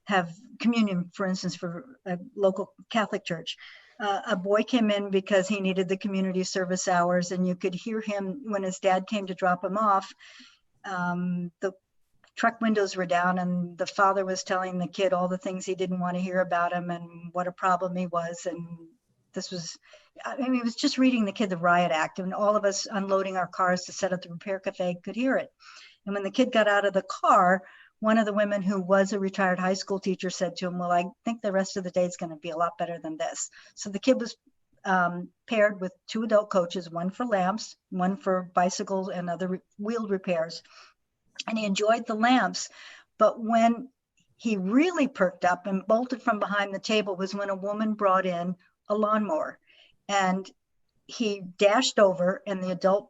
have communion, for instance, for a local Catholic church. A boy came in because he needed the community service hours, and you could hear him when his dad came to drop him off. The truck windows were down, and the father was telling the kid all the things he didn't want to hear about him and what a problem he was. And this was, I mean, he was just reading the kid the riot act, and all of us unloading our cars to set up the repair cafe could hear it. And when the kid got out of the car, one of the women who was a retired high school teacher said to him, well, I think the rest of the day is going to be a lot better than this. So the kid was paired with 2 adult coaches, one for lamps, one for bicycles and other wheeled repairs. And he enjoyed the lamps. But when he really perked up and bolted from behind the table was when a woman brought in a lawnmower. And he dashed over, and the adult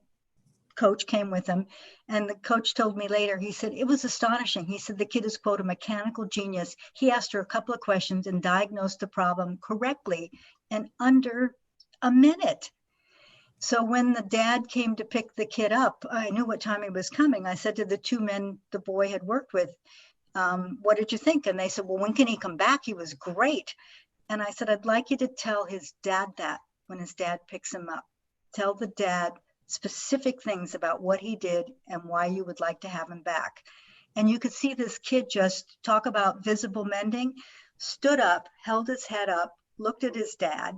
coach came with him. And the coach told me later, he said, it was astonishing. He said, the kid is, quote, a mechanical genius. He asked her a couple of questions and diagnosed the problem correctly in under a minute. So when the dad came to pick the kid up, I knew what time he was coming. I said to the 2 men the boy had worked with, what did you think? And they said, well, when can he come back? He was great. And I said, I'd like you to tell his dad that when his dad picks him up. Tell the dad specific things about what he did and why you would like to have him back. And you could see this kid just talk about visible mending, stood up, held his head up, looked at his dad.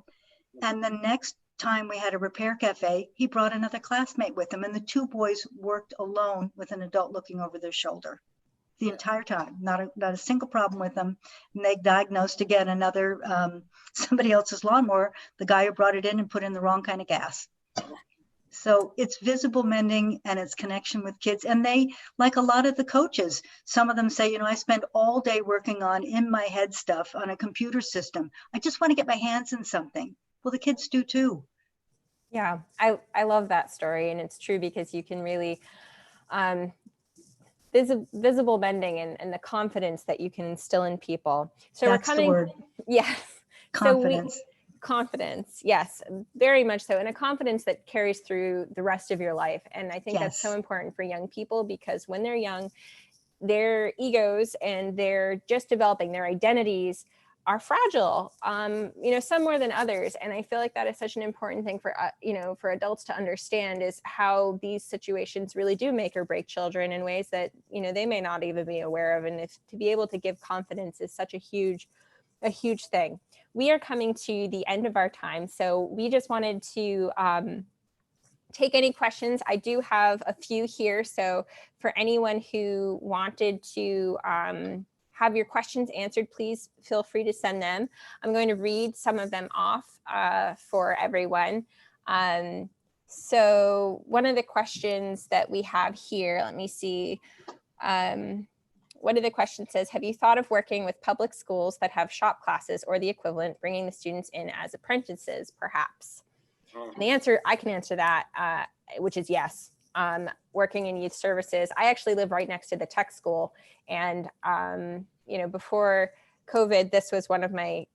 And the next time we had a repair cafe, he brought another classmate with him, and the 2 boys worked alone with an adult looking over their shoulder the entire time. Not a single problem with them. And they diagnosed again another somebody else's lawnmower, the guy who brought it in and put in the wrong kind of gas. So it's visible mending and it's connection with kids. And they, like a lot of the coaches, some of them say, you know, I spend all day working on in my head stuff on a computer system. I just want to get my hands in something. Well, the kids do too. Yeah, I love that story. And it's true because you can really, visible bending and the confidence that you can instill in people. So that's we're coming, the word. Yes. Confidence. Confidence, yes, very much so. And a confidence that carries through the rest of your life. And I think Yes. that's so important for young people because when they're young, their egos and they're just developing their identities are fragile, some more than others. And I feel like that is such an important thing for, for adults to understand, is how these situations really do make or break children in ways that, they may not even be aware of. And if to be able to give confidence is such a huge thing. We are coming to the end of our time. So we just wanted to take any questions. I do have a few here. So for anyone who wanted to have your questions answered, please feel free to send them. I'm going to read some of them off for everyone. So one of the questions that we have here, let me see. One of the questions says, have you thought of working with public schools that have shop classes or the equivalent, bringing the students in as apprentices, perhaps? And the answer, I can answer that, which is yes. Working in youth services, I actually live right next to the tech school, and before COVID, this was one of my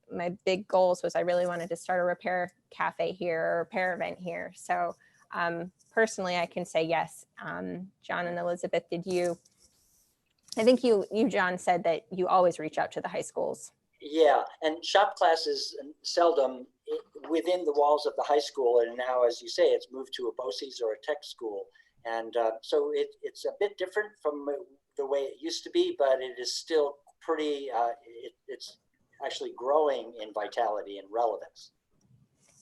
big goals. Was I really wanted to start a repair cafe here, or a repair event here. So personally, I can say yes. John and Elizabeth, did you? I think you, John, said that you always reach out to the high schools. Yeah, and shop classes seldom within the walls of the high school, and now, as you say, it's moved to a BOCES or a tech school, and so it's a bit different from the way it used to be, but it is still pretty. It's actually growing in vitality and relevance.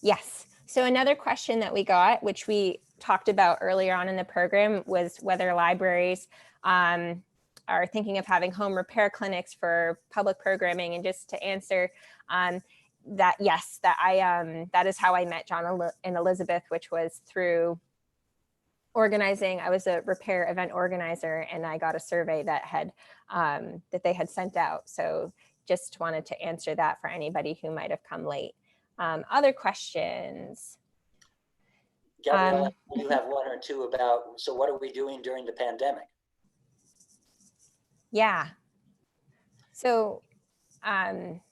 Yes. So another question that we got, which we talked about earlier on in the program, was whether libraries are thinking of having home repair clinics for public programming. And just to answer that, yes, that is how I met John and Elizabeth, which was through organizing. I was a repair event organizer, and I got a survey that they had sent out. So just wanted to answer that for anybody who might have come late. Other questions? Gabrielle, you have one or two about, so what are we doing during the pandemic? Yeah. So I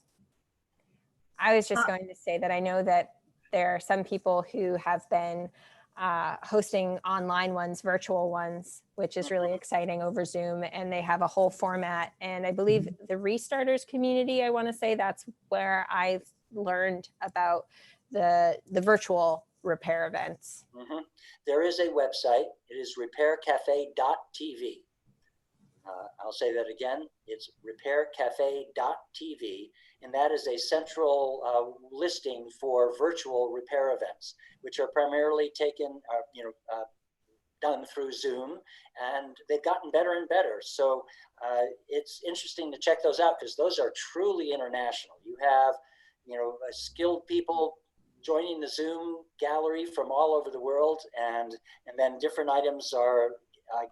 was just going to say that I know that there are some people who have been hosting online ones, virtual ones, which is really exciting over Zoom, and they have a whole format. And I believe the Restarters community, I want to say that's where I learned about the virtual repair events. There is a website. It is repaircafe.tv. I'll say that again. It's repaircafe.tv, and that is a central listing for virtual repair events, which are primarily done through Zoom, and they've gotten better and better. So it's interesting to check those out, because those are truly international. You have, skilled people joining the Zoom gallery from all over the world, and then different items are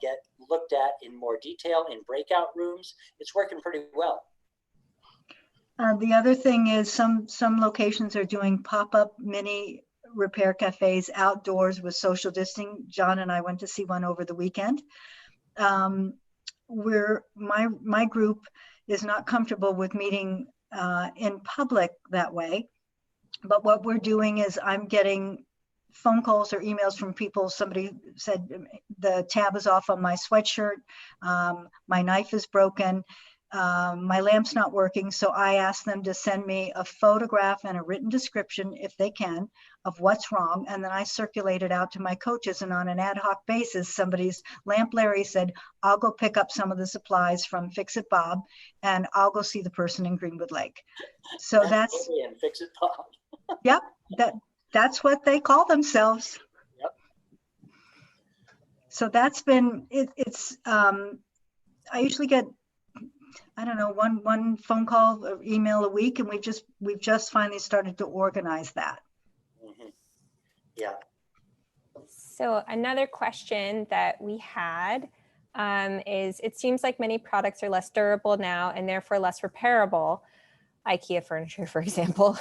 get looked at in more detail in breakout rooms. It's working pretty well. The other thing is some locations are doing pop-up mini repair cafes outdoors with social distancing. John and I went to see one over the weekend. My group is not comfortable with meeting in public that way, but what we're doing is I'm getting phone calls or emails from people. Somebody said the tab is off on my sweatshirt, my knife is broken, my lamp's not working. So I asked them to send me a photograph and a written description, if they can, of what's wrong. And then I circulate it out to my coaches, and on an ad hoc basis, somebody's Lamp Larry said, I'll go pick up some of the supplies from Fix It Bob, and I'll go see the person in Greenwood Lake. So that's Fix It Bob. Yep, that's what they call themselves. Yep. So that's been it's I usually get, I don't know, one phone call or email a week, and we've just finally started to organize that. Yeah. So another question that we had is, it seems like many products are less durable now and therefore less repairable, IKEA furniture, for example.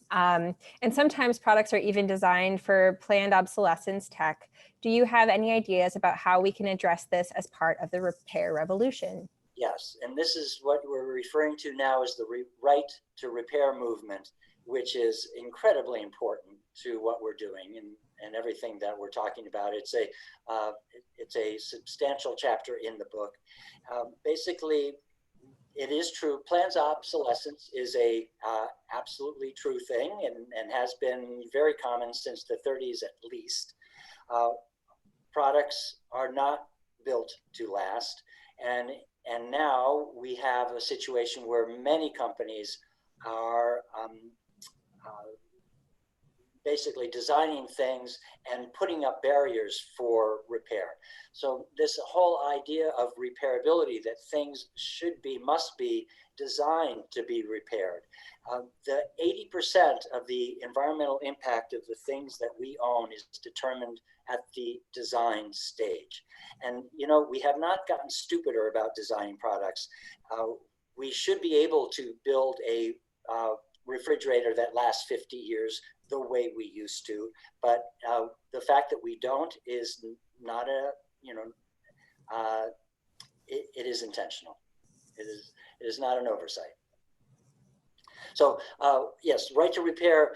And sometimes products are even designed for planned obsolescence tech. Do you have any ideas about how we can address this as part of the repair revolution? Yes, and this is what we're referring to now as the right to repair movement, which is incredibly important to what we're doing and everything that we're talking about. It's a substantial chapter in the book. Basically, it is true. Planned obsolescence is a absolutely true thing, and has been very common since the 30s at least. Products are not built to last, and now we have a situation where many companies are basically designing things and putting up barriers for repair. So this whole idea of repairability, that things must be designed to be repaired. The 80% of the environmental impact of the things that we own is determined at the design stage. And, you know, we have not gotten stupider about designing products. We should be able to build a refrigerator that lasts 50 years the way we used to, but the fact that we don't is not a, you know, it is intentional. It is not an oversight. So yes, right to repair.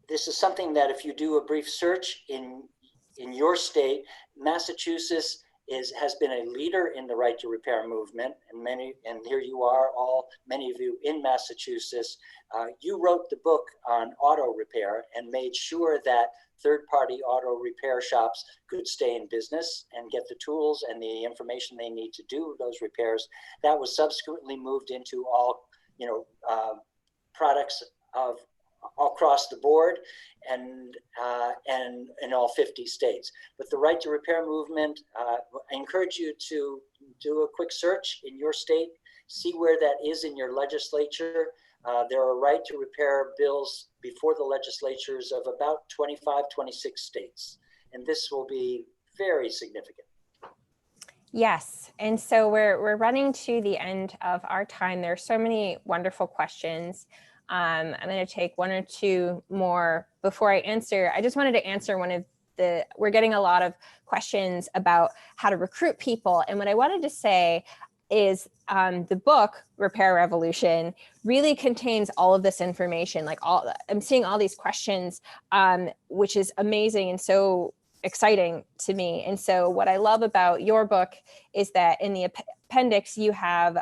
This is something that if you do a brief search in your state, Massachusetts has been a leader in the right to repair movement, and here you are, many of you in Massachusetts. You wrote the book on auto repair and made sure that third-party auto repair shops could stay in business and get the tools and the information they need to do those repairs. That was subsequently moved into all, you know, products of across the board and in all 50 states. But the right to repair movement, I encourage you to do a quick search in your state, see where that is in your legislature. There are right to repair bills before the legislatures of about 25, 26 states. And this will be very significant. Yes, and so we're running to the end of our time. There are so many wonderful questions. I'm going to take one or two more before I answer. I just wanted to answer we're getting a lot of questions about how to recruit people. And what I wanted to say is the book, Repair Revolution, really contains all of this information. I'm seeing all these questions, which is amazing and so exciting to me. And so what I love about your book is that in the appendix, you have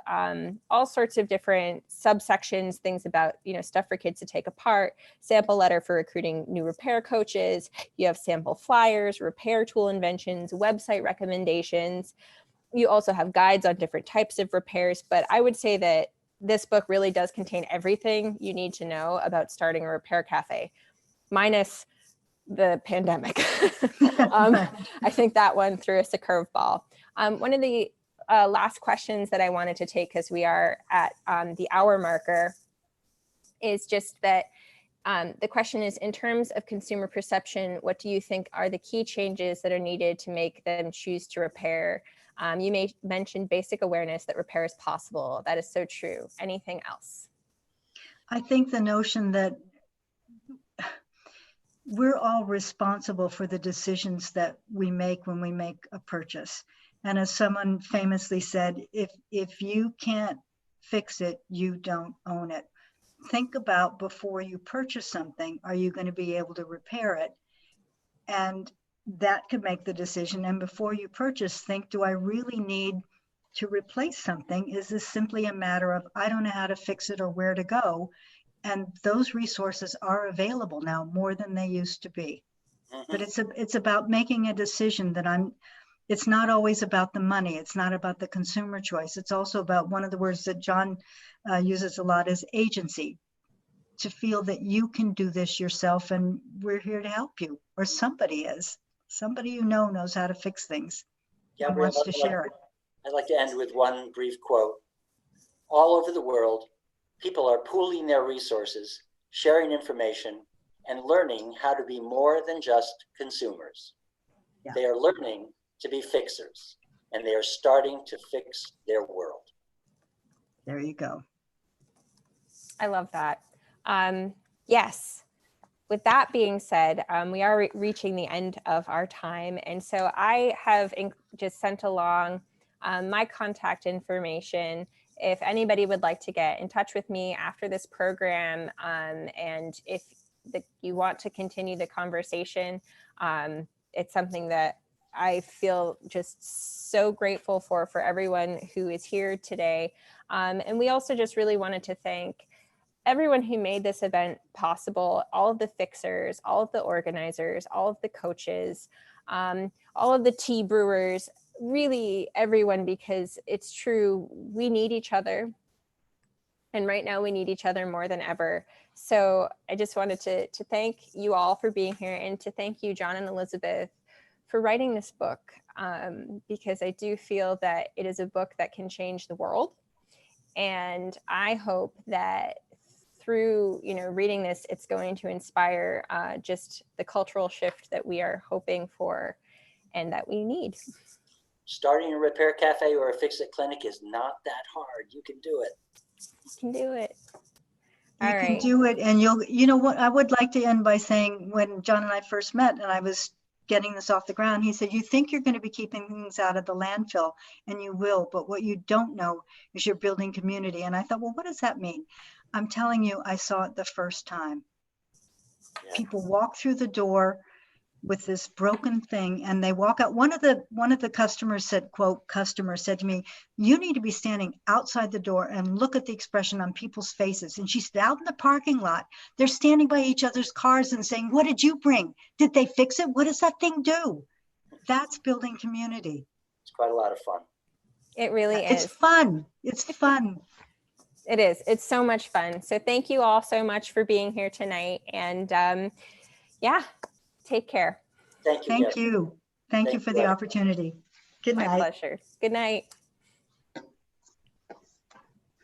all sorts of different subsections, things about, you know, stuff for kids to take apart, sample letter for recruiting new repair coaches. You have sample flyers, repair tool inventions, website recommendations. You also have guides on different types of repairs. But I would say that this book really does contain everything you need to know about starting a repair cafe, minus the pandemic. I think that one threw us a curveball. One of the last questions that I wanted to take, because we are at the hour marker, is just that the question is, in terms of consumer perception, what do you think are the key changes that are needed to make them choose to repair? You may mention basic awareness that repair is possible. That is so true. Anything else? I think the notion that we're all responsible for the decisions that we make when we make a purchase. And as someone famously said, if you can't fix it, you don't own it. Think about, before you purchase something, are you going to be able to repair it? And that could make the decision. And before you purchase, think, do I really need to replace something? Is this simply a matter of, I don't know how to fix it or where to go? And those resources are available now more than they used to be. But it's about making a decision that it's not always about the money. It's not about the consumer choice. It's also about, one of the words that John uses a lot is agency, to feel that you can do this yourself and we're here to help you, or somebody is. Somebody you know knows how to fix things and wants to share it. I'd like to end with one brief quote. All over the world, people are pooling their resources, sharing information, and learning how to be more than just consumers. Yeah. They are learning to be fixers, and they are starting to fix their world. There you go. I love that. Yes. With that being said, we are reaching the end of our time. And so I have just sent along my contact information. If anybody would like to get in touch with me after this program, and if you want to continue the conversation, it's something that I feel just so grateful for everyone who is here today. And we also just really wanted to thank everyone who made this event possible, all of the fixers, all of the organizers, all of the coaches, all of the tea brewers, really everyone, because it's true, we need each other. And right now we need each other more than ever. So I just wanted to thank you all for being here, and to thank you, John and Elizabeth, for writing this book, because I do feel that it is a book that can change the world. And I hope that through reading this, it's going to inspire just the cultural shift that we are hoping for and that we need. Starting a repair cafe or a fix-it clinic is not that hard. You can do it. You can do it. You can do it. And you know what, I would like to end by saying, when John and I first met and I was getting this off the ground, he said, you think you're going to be keeping things out of the landfill, and you will, but what you don't know is you're building community. And I thought, well, what does that mean? I'm telling you, I saw it the first time. Yeah. People walk through the door with this broken thing and they walk out. One of the customers said, quote, customer said to me, you need to be standing outside the door and look at the expression on people's faces. And she said, out in the parking lot, they're standing by each other's cars and saying, what did you bring? Did they fix it? What does that thing do? That's building community. It's quite a lot of fun. It really is. It's fun. It's fun. It is. It's so much fun. So thank you all so much for being here tonight. And yeah, take care. Thank you. Thank you. Thank you for the opportunity. Good night. My pleasure. Good night.